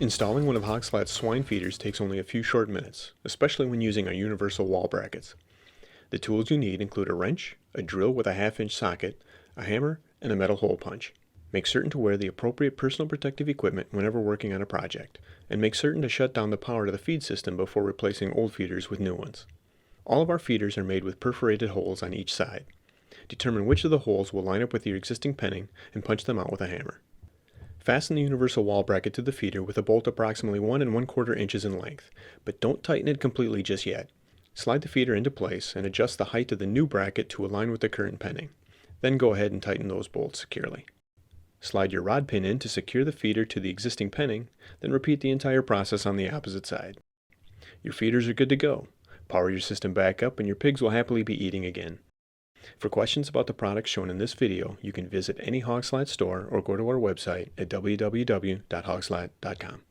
Installing one of Hog Slat's swine feeders takes only a few short minutes, especially when using our universal wall brackets. The tools you need include a wrench, a drill with a 1/2-inch socket, a hammer, and a metal hole punch. Make certain to wear the appropriate personal protective equipment whenever working on a project, and make certain to shut down the power to the feed system before replacing old feeders with new ones. All of our feeders are made with perforated holes on each side. Determine which of the holes will line up with your existing penning and punch them out with a hammer. Fasten the universal wall bracket to the feeder with a bolt approximately 1 1/4 inches in length, but don't tighten it completely just yet. Slide the feeder into place and adjust the height of the new bracket to align with the current penning. Then go ahead and tighten those bolts securely. Slide your rod pin in to secure the feeder to the existing penning, then repeat the entire process on the opposite side. Your feeders are good to go. Power your system back up and your pigs will happily be eating again. For questions about the products shown in this video, you can visit any Hog Slat store or go to our website at www.hogslat.com.